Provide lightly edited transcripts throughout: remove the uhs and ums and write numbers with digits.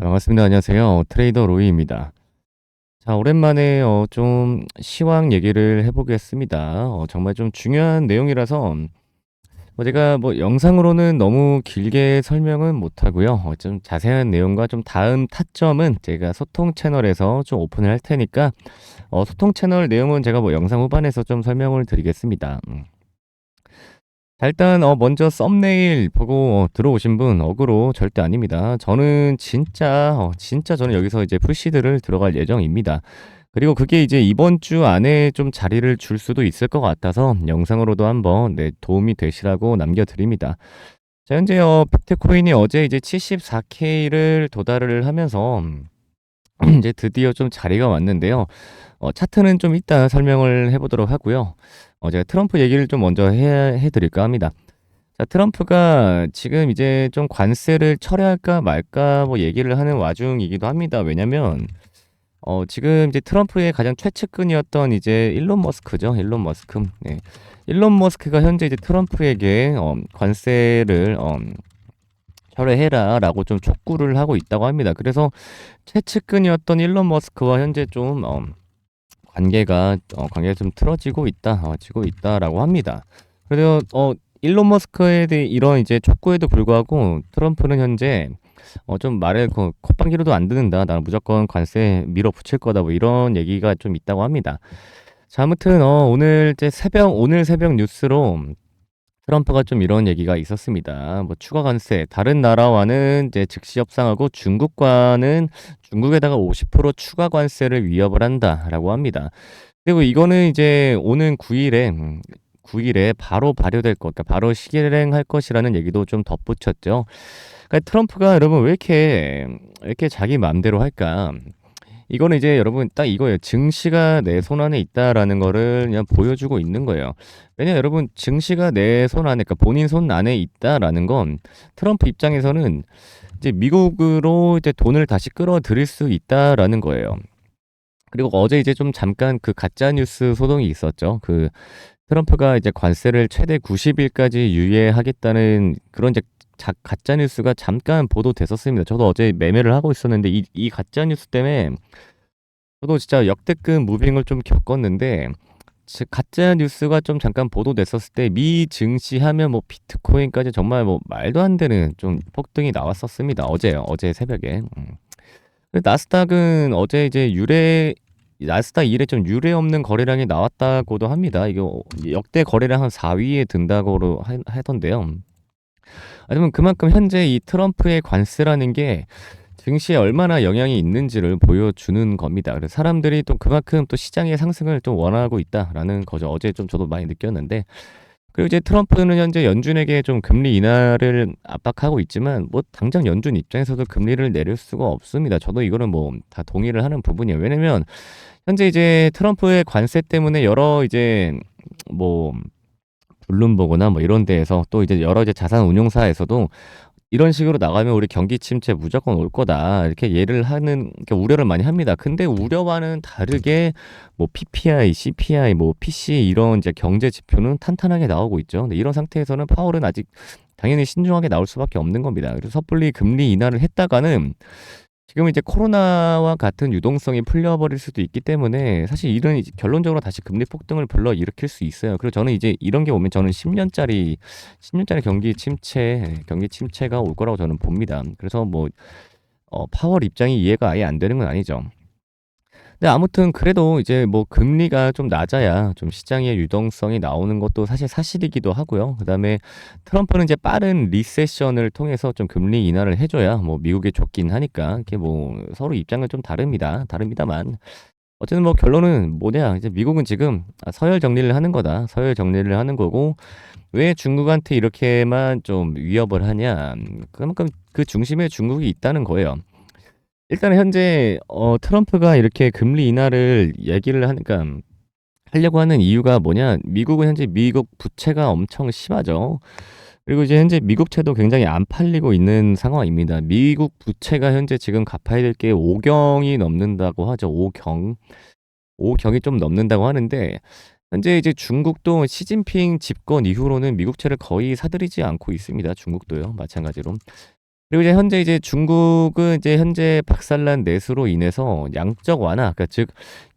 네, 반갑습니다. 안녕하세요. 트레이더 로이입니다. 자, 오랜만에 좀 시황 얘기를 해 보겠습니다. 정말 좀 중요한 내용이라서 제가 뭐 영상으로는 너무 길게 설명은 못 하고요. 좀 자세한 내용과 좀 다음 타점은 제가 소통 채널에서 좀 오픈을 할 테니까 소통 채널 내용은 제가 뭐 영상 후반에서 좀 설명을 드리겠습니다. 자, 일단 먼저 썸네일 보고 들어오신 분 어그로 절대 아닙니다. 저는 진짜 저는 여기서 이제 풀시드를 들어갈 예정입니다. 그리고 그게 이제 이번 주 안에 좀 자리를 줄 수도 있을 것 같아서 영상으로도 한번 네, 도움이 되시라고 남겨드립니다. 자, 현재 비트코인이 어제 이제 74K를 도달을 하면서 이제 드디어 좀 자리가 왔는데요. 차트는 좀 이따 설명을 해보도록 하고요. 제가 트럼프 얘기를 좀 먼저 해드릴까 합니다. 자, 트럼프가 지금 이제 좀 관세를 철회할까 말까 뭐 얘기를 하는 와중이기도 합니다. 왜냐면 지금 이제 트럼프의 가장 최측근이었던 이제 일론 머스크죠. 일론 머스크. 네. 일론 머스크가 현재 이제 트럼프에게 관세를 철회해라라고 좀 촉구를 하고 있다고 합니다. 그래서 최측근이었던 일론 머스크와 현재 좀 관계가 좀 틀어지고 지고 있다라고 합니다. 그래서 일론 머스크에 대해 이런 이제 촉구에도 불구하고 트럼프는 현재 좀 말을 콧방귀로도 안 듣는다. 나는 무조건 관세 밀어붙일 거다. 뭐 이런 얘기가 좀 있다고 합니다. 자, 아무튼 오늘 새벽 뉴스로 트럼프가 좀 이런 얘기가 있었습니다. 뭐 추가 관세, 다른 나라와는 이제 즉시 협상하고 중국에다가 50% 추가 관세를 위협을 한다라고 합니다. 그리고 이거는 이제 오는 9일에 바로 발효될 것, 그러니까 바로 시행할 것이라는 얘기도 좀 덧붙였죠. 그러니까 트럼프가 여러분 왜 이렇게 자기 마음대로 할까? 이거는 이제 여러분 딱 이거예요. 증시가 내 손 안에 있다라는 거를 그냥 보여주고 있는 거예요. 왜냐 여러분 증시가 내 손 안에, 그러니까 본인 손 안에 있다라는 건 트럼프 입장에서는 이제 미국으로 이제 돈을 다시 끌어들일 수 있다라는 거예요. 그리고 어제 이제 좀 잠깐 그 가짜 뉴스 소동이 있었죠. 그 트럼프가 이제 관세를 최대 90일까지 유예하겠다는 그런 이제 가짜 뉴스가 잠깐 보도됐었습니다. 저도 어제 매매를 하고 있었는데 이 가짜 뉴스 때문에 저도 진짜 역대급 무빙을 좀 겪었는데 가짜 뉴스가 좀 잠깐 보도됐었을 때 미 증시 하면 뭐 비트코인까지 정말 뭐 말도 안 되는 좀 폭등이 나왔었습니다. 어제요. 어제 새벽에. 나스닥은 어제 이제 나스닥 1에 좀 유례 없는 거래량이 나왔다고도 합니다. 이거 역대 거래량 한 4위에 든다고 하던데요. 아니면 그만큼 현재 이 트럼프의 관세라는 게 증시에 얼마나 영향이 있는지를 보여주는 겁니다. 그래서 사람들이 또 그만큼 또 시장의 상승을 좀 원하고 있다라는 거죠. 어제 좀 저도 많이 느꼈는데. 그리고 이제 트럼프는 현재 연준에게 좀 금리 인하를 압박하고 있지만 뭐 당장 연준 입장에서도 금리를 내릴 수가 없습니다. 저도 이거는 뭐 다 동의를 하는 부분이에요. 왜냐면 현재 이제 트럼프의 관세 때문에 여러 이제 뭐 블룸버그나 뭐 이런 데에서 또 이제 여러 이제 자산 운용사에서도 이런 식으로 나가면 우리 경기 침체 무조건 올 거다. 이렇게 이렇게 우려를 많이 합니다. 근데 우려와는 다르게 뭐 PPI, CPI, 뭐 PC 이런 이제 경제 지표는 탄탄하게 나오고 있죠. 근데 이런 상태에서는 파월은 아직 당연히 신중하게 나올 수밖에 없는 겁니다. 그래서 섣불리 금리 인하를 했다가는 지금 이제 코로나와 같은 유동성이 풀려버릴 수도 있기 때문에 사실 이런 이제 결론적으로 다시 금리 폭등을 불러일으킬 수 있어요. 그리고 저는 이제 이런 게 오면 저는 10년짜리 경기 침체가 올 거라고 저는 봅니다. 그래서 뭐 파월 입장이 이해가 아예 안 되는 건 아니죠. 근데 아무튼 그래도 이제 뭐 금리가 좀 낮아야 좀 시장의 유동성이 나오는 것도 사실 사실이기도 하고요. 그다음에 트럼프는 이제 빠른 리세션을 통해서 좀 금리 인하를 해줘야 뭐 미국에 좋긴 하니까 이게 뭐 서로 입장은 좀 다릅니다만 어쨌든 뭐 결론은 뭐냐, 이제 미국은 지금 서열 정리를 하는 거다. 서열 정리를 하는 거고, 왜 중국한테 이렇게만 좀 위협을 하냐, 그만큼 그 중심에 중국이 있다는 거예요. 일단 현재 트럼프가 이렇게 금리 인하를 얘기를 하니까 하려고 하는 이유가 뭐냐? 미국은 현재 미국 부채가 엄청 심하죠. 그리고 이제 현재 미국채도 굉장히 안 팔리고 있는 상황입니다. 미국 부채가 현재 지금 갚아야 될 게 5경이 넘는다고 하죠. 5경이 좀 넘는다고 하는데 현재 이제 중국도 시진핑 집권 이후로는 미국채를 거의 사들이지 않고 있습니다. 중국도요. 마찬가지로. 그리고 이제 현재 이제 중국은 이제 현재 박살난 내수로 인해서 양적 완화, 그러니까 즉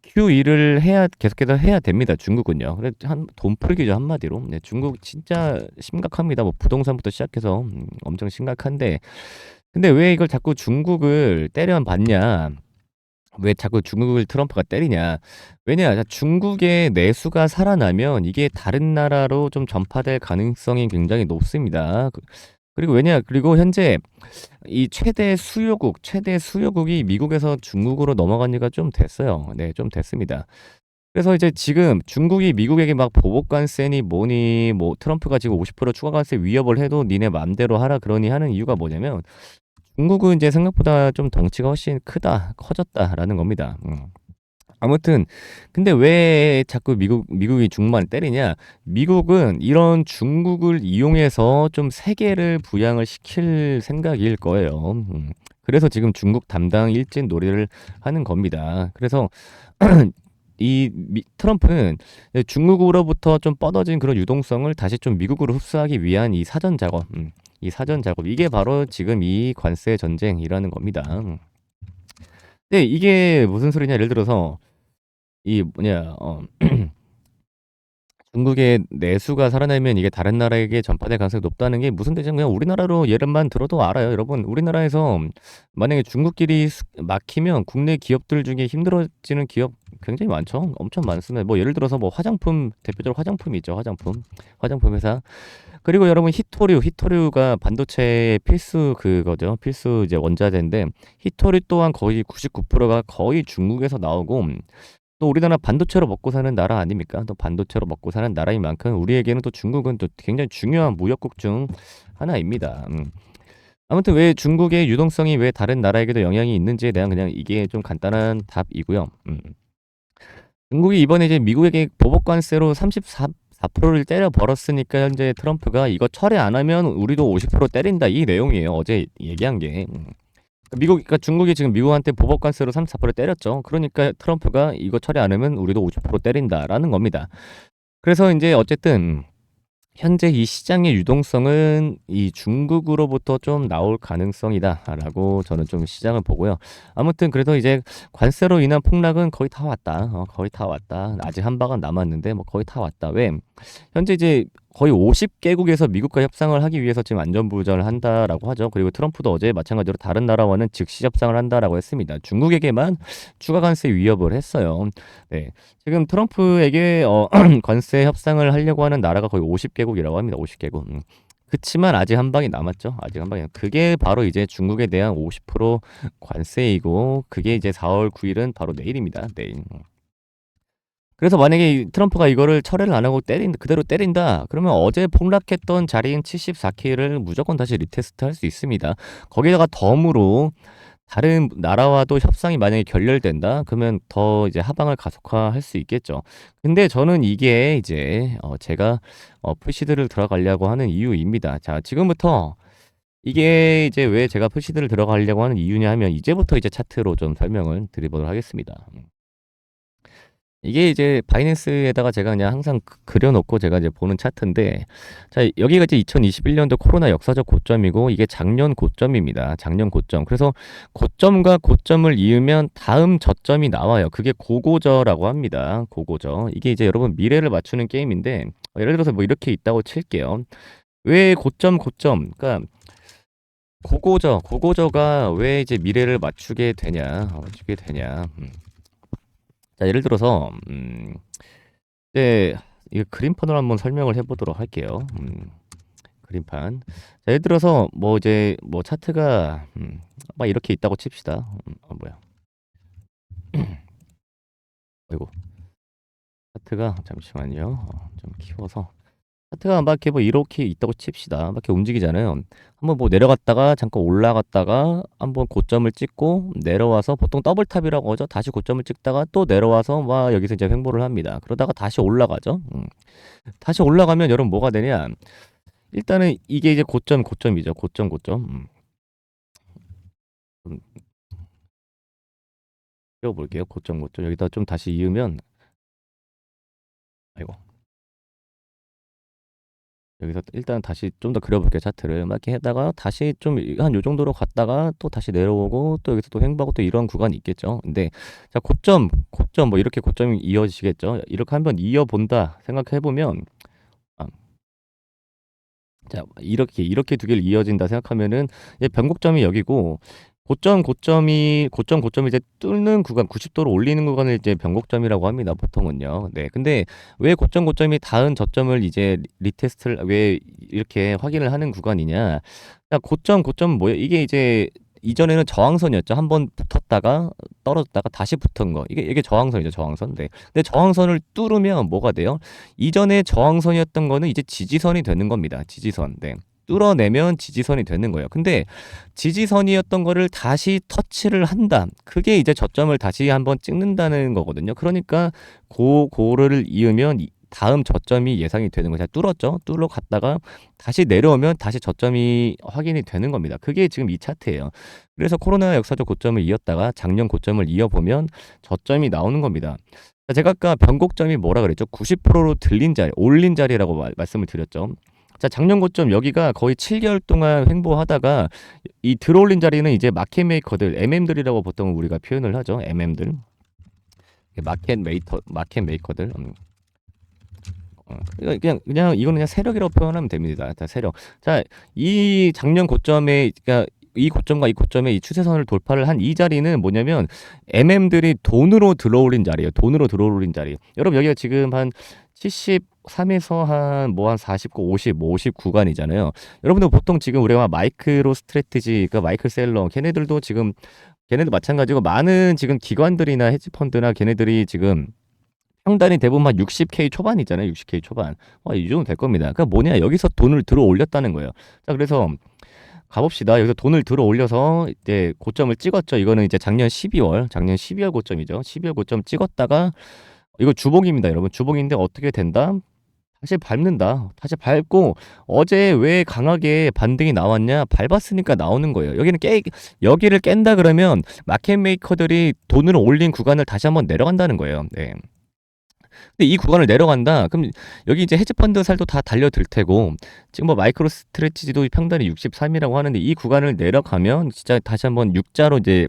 QE를 해야 계속해서 해야 됩니다. 중국은요. 그래 한 돈풀기죠 한마디로. 네, 중국 진짜 심각합니다. 뭐 부동산부터 시작해서 엄청 심각한데 근데 왜 이걸 자꾸 중국을 때려봤냐? 왜 자꾸 중국을 트럼프가 때리냐? 왜냐? 중국의 내수가 살아나면 이게 다른 나라로 좀 전파될 가능성이 굉장히 높습니다. 그리고 왜냐? 그리고 현재 이 최대 수요국이 미국에서 중국으로 넘어간 지가 좀 됐어요. 네, 좀 됐습니다. 그래서 이제 지금 중국이 미국에게 막 보복관세니 뭐니 뭐 트럼프가 지금 50% 추가 관세 위협을 해도 니네 맘대로 하라 그러니 하는 이유가 뭐냐면 중국은 이제 생각보다 좀 덩치가 훨씬 커졌다라는 겁니다. 아무튼 근데 왜 자꾸 미국이 중국만 때리냐? 미국은 이런 중국을 이용해서 좀 세계를 부양을 시킬 생각일 거예요. 그래서 지금 중국 담당 일진 놀이를 하는 겁니다. 그래서 트럼프는 중국으로부터 좀 뻗어진 그런 유동성을 다시 좀 미국으로 흡수하기 위한 이 사전 작업, 이 사전 작업 이게 바로 지금 이 관세 전쟁이라는 겁니다. 근데 이게 무슨 소리냐? 예를 들어서 이 뭐냐 중국의 내수가 살아나면 이게 다른 나라에게 전파될 가능성이 높다는 게 무슨 뜻이냐? 그냥 우리나라로 예를만 들어도 알아요. 여러분, 우리나라에서 만약에 중국끼리 막히면 국내 기업들 중에 힘들어지는 기업 굉장히 많죠. 엄청 많습니다. 뭐 예를 들어서 뭐 화장품 대표적으로 화장품이 있죠. 화장품 회사. 그리고 여러분 히토류가 반도체의 필수 그거죠. 필수 이제 원자재인데 히토류 또한 거의 99%가 거의 중국에서 나오고 또 우리나라 반도체로 먹고 사는 나라 아닙니까? 또 반도체로 먹고 사는 나라인 만큼 우리에게는 또 중국은 또 굉장히 중요한 무역국 중 하나입니다. 아무튼 왜 중국의 유동성이 왜 다른 나라에게도 영향이 있는지에 대한 그냥 이게 좀 간단한 답이고요. 중국이 이번에 이제 미국에게 보복관세로 34%를 때려 벌었으니까 현재 트럼프가 이거 철회 안 하면 우리도 50% 때린다 이 내용이에요. 어제 얘기한 게. 그러니까 중국이 지금 미국한테 보복관세로 34% 때렸죠. 그러니까 트럼프가 이거 처리 안 하면 우리도 50% 때린다라는 겁니다. 그래서 이제 어쨌든 현재 이 시장의 유동성은 이 중국으로부터 좀 나올 가능성이다라고 저는 좀 시장을 보고요. 아무튼 그래도 이제 관세로 인한 폭락은 거의 다 왔다. 거의 다 왔다. 아직 한 방은 남았는데 뭐 거의 다 왔다. 왜? 현재 이제 거의 50개국에서 미국과 협상을 하기 위해서 지금 안전보장을 한다라고 하죠. 그리고 트럼프도 어제 마찬가지로 다른 나라와는 즉시 협상을 한다라고 했습니다. 중국에게만 추가 관세 위협을 했어요. 네. 지금 트럼프에게 관세 협상을 하려고 하는 나라가 거의 50개국이라고 합니다. 50개국. 그치만 아직 한 방이 남았죠. 아직 한 방이. 그게 바로 이제 중국에 대한 50% 관세이고 그게 이제 4월 9일은 바로 내일입니다. 내일. 그래서 만약에 트럼프가 이거를 철회를 안 하고 그대로 때린다. 그러면 어제 폭락했던 자리인 74K를 무조건 다시 리테스트 할 수 있습니다. 거기다가 덤으로 다른 나라와도 협상이 만약에 결렬된다. 그러면 더 이제 하방을 가속화할 수 있겠죠. 근데 저는 이게 이제 제가 푸시드를 들어가려고 하는 이유입니다. 자, 지금부터 이게 이제 왜 제가 푸시드를 들어가려고 하는 이유냐 하면 이제부터 이제 차트로 좀 설명을 드리도록 하겠습니다. 이게 이제 바이낸스에다가 제가 그냥 항상 그려놓고 제가 이제 보는 차트인데, 자, 여기가 이제 2021년도 코로나 역사적 고점이고, 이게 작년 고점입니다. 작년 고점. 그래서 고점과 고점을 이으면 다음 저점이 나와요. 그게 고고저라고 합니다. 고고저. 이게 이제 여러분 미래를 맞추는 게임인데, 예를 들어서 뭐 이렇게 있다고 칠게요. 왜 고점. 그러니까 고고저가 왜 이제 미래를 맞추게 되냐. 자, 예를 들어서 네, 이 그림판으로 한번 설명을 해보도록 할게요. 그림판. 자, 예를 들어서 뭐 이제 뭐 차트가 막 이렇게 있다고 칩시다. 뭐야? 아이고, 차트가 잠시만요. 좀 키워서 차트가 막 이렇게 뭐 이렇게 있다고 칩시다. 막 이렇게 움직이잖아요. 한번 뭐 내려갔다가 잠깐 올라갔다가 한번 고점을 찍고 내려와서 보통 더블탑이라고 하죠. 다시 고점을 찍다가 또 내려와서 막 여기서 이제 횡보를 합니다. 그러다가 다시 올라가죠. 다시 올라가면 여러분 뭐가 되냐? 일단은 이게 이제 고점이죠. 고점. 좀 띄워볼게요. 고점. 여기다 좀 다시 이으면, 아이고, 여기서 일단 다시 좀 더 그려볼게요, 차트를. 막 이렇게 하다가 다시 좀 한 요 정도로 갔다가 또 다시 내려오고 또 여기서 또 횡보하고 또 이런 구간이 있겠죠. 근데 자, 고점 뭐 이렇게 고점이 이어지시겠죠. 이렇게 한번 이어본다 생각해 보면, 아, 자, 이렇게 두 개를 이어진다 생각하면은 이제 변곡점이 여기고, 고점이 이제 뚫는 구간, 90도로 올리는 구간을 이제 변곡점이라고 합니다, 보통은요. 네. 근데 왜 고점이 닿은 저점을 이제 리테스트를 왜 이렇게 확인을 하는 구간이냐? 자, 고점은 뭐예요? 이게 이제 이전에는 저항선이었죠. 한번 붙었다가 떨어졌다가 다시 붙은 거. 이게 저항선이죠, 저항선. 네. 근데 저항선을 뚫으면 뭐가 돼요? 이전에 저항선이었던 거는 이제 지지선이 되는 겁니다. 지지선. 네. 뚫어내면 지지선이 되는 거예요. 근데 지지선이었던 거를 다시 터치를 한다. 그게 이제 저점을 다시 한번 찍는다는 거거든요. 그러니까 고를 이으면 다음 저점이 예상이 되는 거죠. 뚫었죠. 뚫러 갔다가 다시 내려오면 다시 저점이 확인이 되는 겁니다. 그게 지금 이 차트예요. 그래서 코로나 역사적 고점을 이었다가 작년 고점을 이어보면 저점이 나오는 겁니다. 제가 아까 변곡점이 뭐라 그랬죠? 90%로 들린 자리, 올린 자리라고 말씀을 드렸죠. 자, 작년 고점 여기가 거의 7개월 동안 횡보하다가 이 들어올린 자리는 이제 마켓 메이커들, MM들이라고 보통 우리가 표현을 하죠. MM들. 마켓 메이커들. 그냥 이거는 그냥 세력이라고 표현하면 됩니다. 다 세력. 자, 이 작년 고점에, 그러니까 이 고점과 이 고점의 이 추세선을 돌파를 한 이 자리는 뭐냐면 MM들이 돈으로 들어올린 자리예요. 돈으로 들어올린 자리. 여러분 여기가 지금 한 73에서 한 49, 50, 50 구간이잖아요. 여러분들 보통 지금 우리가 마이크로 스트래티지, 그 마이클 셀러, 걔네도 마찬가지고 많은 지금 기관들이나 헤지펀드나 걔네들이 지금 평단이 대부분 한 60K 초반이잖아요. 60K 초반. 이 정도 될 겁니다. 그러니까 뭐냐? 여기서 돈을 들어 올렸다는 거예요. 자, 그래서 가봅시다. 여기서 돈을 들어 올려서 이제 고점을 찍었죠. 이거는 이제 작년 12월 고점이죠. 12월 고점 찍었다가 이거 주봉입니다, 여러분. 주봉인데 어떻게 된다? 다시 밟는다. 다시 밟고 어제 왜 강하게 반등이 나왔냐? 밟았으니까 나오는 거예요. 여기를 깬다 그러면 마켓 메이커들이 돈을 올린 구간을 다시 한번 내려간다는 거예요. 네. 근데 이 구간을 내려간다. 그럼 여기 이제 헤지펀드 살도 다 달려들 테고 지금 뭐 마이크로 스트레치지도 평단이 63이라고 하는데 이 구간을 내려가면 진짜 다시 한번 육자로 이제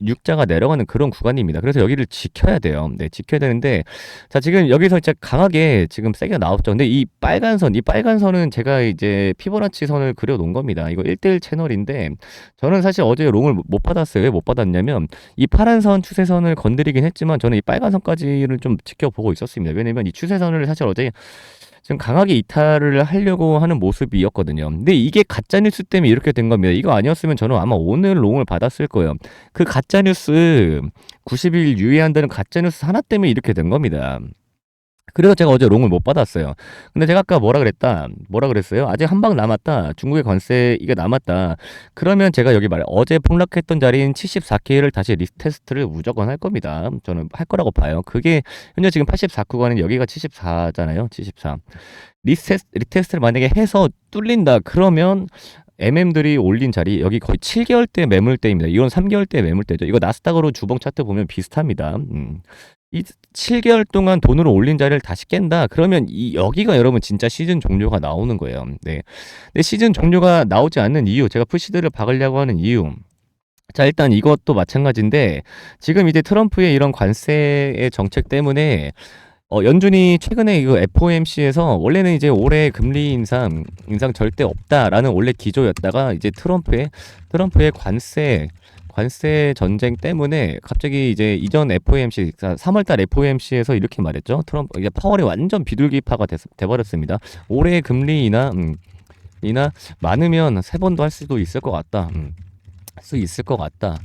육자가 내려가는 그런 구간입니다. 그래서 여기를 지켜야 돼요. 네, 지켜야 되는데 자, 지금 여기서 진짜 강하게 지금 세게 나왔죠. 근데 이 빨간 선은 제가 이제 피보나치 선을 그려 놓은 겁니다. 이거 1대1 채널인데 저는 사실 어제 롱을 못 받았어요. 왜 못 받았냐면 이 파란 선 추세선을 건드리긴 했지만 저는 이 빨간 선까지를 좀 지켜보고 있었습니다. 왜냐면 이 추세선을 사실 어제 좀 강하게 이탈을 하려고 하는 모습이었거든요. 근데 이게 가짜뉴스 때문에 이렇게 된 겁니다. 이거 아니었으면 저는 아마 오늘 롱을 받았을 거예요. 그 가짜뉴스 90일 유예한다는 가짜뉴스 하나 때문에 이렇게 된 겁니다. 그래서 제가 어제 롱을 못 받았어요. 근데 제가 아까 뭐라 그랬어요? 아직 한 방 남았다. 중국의 관세 이게 남았다. 그러면 제가 여기 어제 폭락했던 자리인 74K를 다시 리테스트를 무조건 할 겁니다. 저는 할 거라고 봐요. 그게 현재 지금 84구간인 여기가 74잖아요. 74. 리테스트를 만약에 해서 뚫린다. 그러면 MM들이 올린 자리 여기 거의 7개월대 매물대입니다. 이건 3개월대 매물대죠. 이거 나스닥으로 주봉 차트 보면 비슷합니다. 이 7개월 동안 돈으로 올린 자리를 다시 깬다. 그러면 여기가 여러분 진짜 시즌 종료가 나오는 거예요. 네. 근데 시즌 종료가 나오지 않는 이유, 제가 푸시들을 박으려고 하는 이유. 자, 일단 이것도 마찬가지인데 지금 이제 트럼프의 이런 관세의 정책 때문에 연준이 최근에 이거 FOMC에서 원래는 이제 올해 금리 인상 절대 없다라는 원래 기조였다가 이제 트럼프의 관세 전쟁 때문에 갑자기 이제 이전 FOMC, 3월달 FOMC에서 이렇게 말했죠. 트럼프 이제 파월이 완전 비둘기파가 돼버렸습니다. 올해 금리 인하 많으면 3번도 할 수도 있을 것 같다. 할 수 있을 것 같다.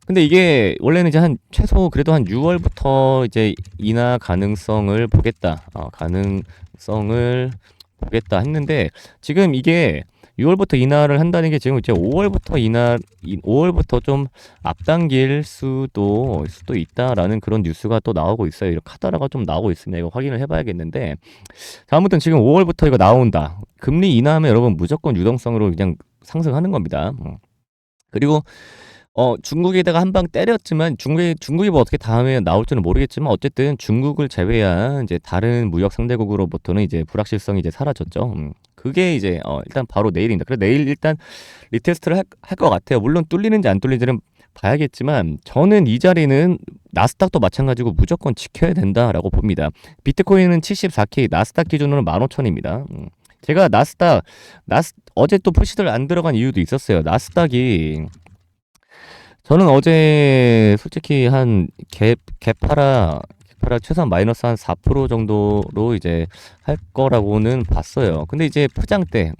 근데 이게 원래는 이제 그래도 한 6월부터 이제 인하 가능성을 보겠다. 가능성을 보겠다 했는데 지금 이게 6월부터 인하를 한다는 게 지금 이제 5월부터 좀 앞당길 수도 있다라는 그런 뉴스가 또 나오고 있어요. 이렇게 카더라가 좀 나오고 있습니다. 이거 확인을 해봐야겠는데. 자, 아무튼 지금 5월부터 이거 나온다. 금리 인하하면 여러분 무조건 유동성으로 그냥 상승하는 겁니다. 그리고 중국에다가 한 방 때렸지만 중국이 뭐 어떻게 다음에 나올지는 모르겠지만 어쨌든 중국을 제외한 이제 다른 무역 상대국으로부터는 이제 불확실성이 이제 사라졌죠. 그게 이제 일단 바로 내일입니다. 그래서 내일 일단 리테스트를 할 것 같아요. 물론 뚫리는지 안 뚫리는지는 봐야겠지만 저는 이 자리는 나스닥도 마찬가지고 무조건 지켜야 된다라고 봅니다. 비트코인은 74K, 나스닥 기준으로는 15,000입니다. 제가 어제 또 푸시들 안 들어간 이유도 있었어요. 나스닥이 저는 어제 솔직히 한 개파라 최소한 마이너스 한 4% 정도로 이제 할 거라고는 봤어요. 근데 이제 푸장 때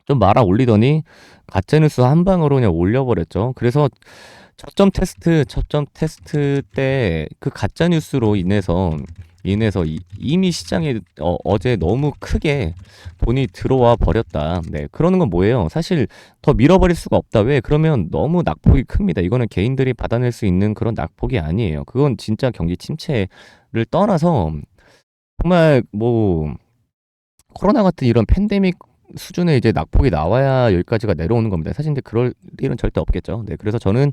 좀 말아 올리더니 가짜뉴스 한 방으로 그냥 올려버렸죠. 그래서 저점 테스트 때 그 가짜뉴스로 인해서 이미 시장에 어제 너무 크게 돈이 들어와 버렸다. 네, 그러는 건 뭐예요? 사실 더 밀어버릴 수가 없다. 왜? 그러면 너무 낙폭이 큽니다. 이거는 개인들이 받아낼 수 있는 그런 낙폭이 아니에요. 그건 진짜 경기 침체를 떠나서 정말 뭐 코로나 같은 이런 팬데믹 수준의 이제 낙폭이 나와야 여기까지가 내려오는 겁니다. 사실 근데 그럴 일은 절대 없겠죠. 네, 그래서 저는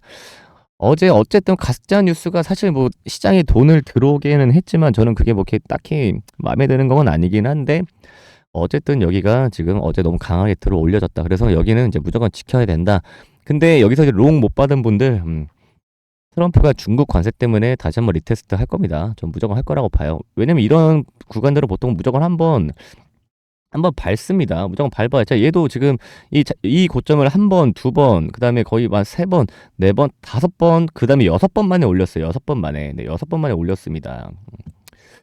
어제 어쨌든 가짜 뉴스가 사실 뭐 시장에 돈을 들어오게는 했지만 저는 그게 뭐 이렇게 딱히 마음에 드는 건 아니긴 한데 어쨌든 여기가 지금 어제 너무 강하게 들어 올려졌다. 그래서 여기는 이제 무조건 지켜야 된다. 근데 여기서 이제 롱 못 받은 분들 트럼프가 중국 관세 때문에 다시 한번 리테스트 할 겁니다. 전 무조건 할 거라고 봐요. 왜냐면 이런 구간들은 보통 무조건 한번 밟습니다. 무조건 밟아야. 자, 얘도 지금 이 고점을 한 번, 두 번, 그 다음에 거의 한 세 번, 네 번, 다섯 번, 그 다음에 6번 만에 올렸어요. 6번 만에. 네, 6번 만에 올렸습니다.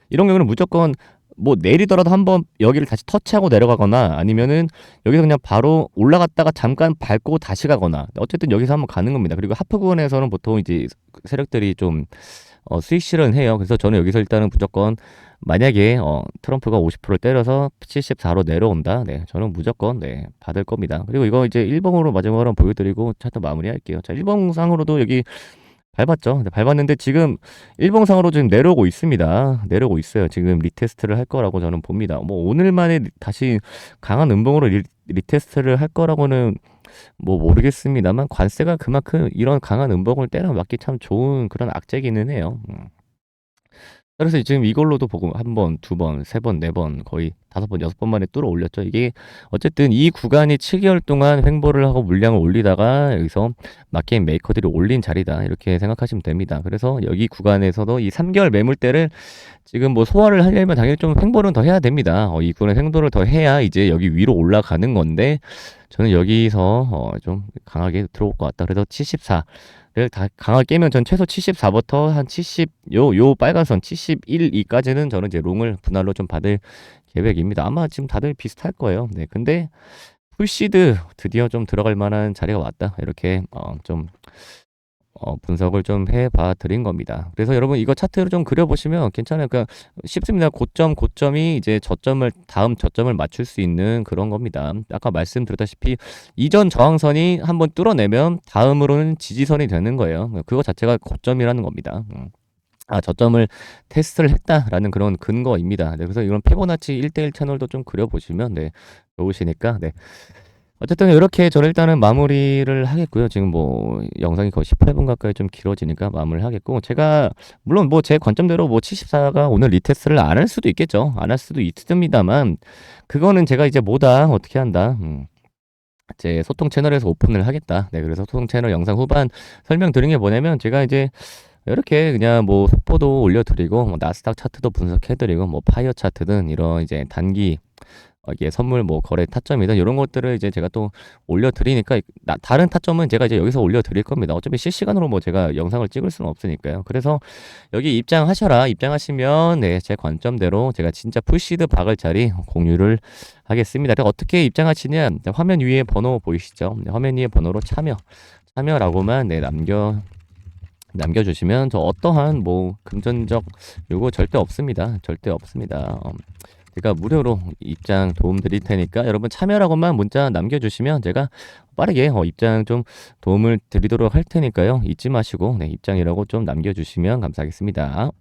이런 경우는 무조건 뭐 내리더라도 한번 여기를 다시 터치하고 내려가거나 아니면은 여기서 그냥 바로 올라갔다가 잠깐 밟고 다시 가거나 어쨌든 여기서 한번 가는 겁니다. 그리고 하프 구간에서는 보통 이제 세력들이 좀 수익 실현해요. 그래서 저는 여기서 일단은 무조건 만약에 트럼프가 50% 때려서 74로 내려온다. 네, 저는 무조건 네, 받을 겁니다. 그리고 이거 이제 일봉으로 마지막으로 보여드리고 차트 마무리할게요. 자, 일봉상으로도 여기 밟았죠. 네, 밟았는데 지금 일봉상으로 지금 내려오고 있습니다. 내려오고 있어요. 지금 리테스트를 할 거라고 저는 봅니다. 뭐 오늘 만에 다시 강한 음봉으로 리테스트를 할 거라고는 뭐 모르겠습니다만 관세가 그만큼 이런 강한 음봉을 때려 맞기 참 좋은 그런 악재기는 해요. 그래서 지금 이걸로도 보고 한 번, 두 번, 세 번, 네 번, 거의 5번, 6번 만에 뚫어 올렸죠. 이게 어쨌든 이 구간이 7개월 동안 횡보를 하고 물량을 올리다가 여기서 마켓 메이커들이 올린 자리다. 이렇게 생각하시면 됩니다. 그래서 여기 구간에서도 이 3개월 매물대를 지금 뭐 소화를 하려면 당연히 좀 횡보는 더 해야 됩니다. 이 구간에 횡보를 더 해야 이제 여기 위로 올라가는 건데 저는 여기서 좀 강하게 들어올 것 같다. 그래서 74를 다 강하게 깨면 전 최소 74부터 한 70, 요 빨간 선 71, 2까지는 저는 이제 롱을 분할로 좀 받을 계획입니다. 아마 지금 다들 비슷할 거예요. 네, 근데 풀시드 드디어 좀 들어갈 만한 자리가 왔다. 이렇게 좀 분석을 좀 해봐 드린 겁니다. 그래서 여러분 이거 차트를 좀 그려보시면 괜찮아요. 그러니까 쉽습니다. 고점이 이제 다음 저점을 맞출 수 있는 그런 겁니다. 아까 말씀드렸다시피 이전 저항선이 한번 뚫어내면 다음으로는 지지선이 되는 거예요. 그거 자체가 고점이라는 겁니다. 저점을 테스트를 했다라는 그런 근거입니다. 네, 그래서 이런 피보나치 1대1 채널도 좀 그려보시면 네, 좋으시니까 네. 어쨌든 이렇게 저는 일단은 마무리를 하겠고요. 지금 뭐 영상이 거의 18분 가까이 좀 길어지니까 마무리를 하겠고 제가 물론 뭐 제 관점대로 뭐 74가 오늘 리테스트를 안 할 수도 있겠죠. 안 할 수도 있습니다만 그거는 제가 이제 뭐다 어떻게 한다. 제 소통 채널에서 오픈을 하겠다. 네, 그래서 소통 채널 영상 후반 설명드린 게 뭐냐면 제가 이제 이렇게 그냥 뭐 속보도 올려드리고 뭐 나스닥 차트도 분석해드리고 뭐 파이어 차트든 이런 이제 단기 이게 선물 뭐 거래 타점이든 이런 것들을 이제 제가 또 올려드리니까 다른 타점은 제가 이제 여기서 올려드릴 겁니다. 어차피 실시간으로 뭐 제가 영상을 찍을 수는 없으니까요. 그래서 여기 입장하셔라. 입장하시면 네, 제 관점대로 제가 진짜 풀시드 박을 자리 공유를 하겠습니다. 그래서 어떻게 입장하시냐 화면 위에 번호 보이시죠? 화면 위에 번호로 참여라고만 네, 남겨주시면 저 어떠한 뭐 금전적 요거 절대 없습니다. 절대 없습니다. 제가 무료로 입장 도움 드릴 테니까 여러분 참여라고만 문자 남겨주시면 제가 빠르게 입장 좀 도움을 드리도록 할 테니까요. 잊지 마시고 네, 입장이라고 좀 남겨주시면 감사하겠습니다.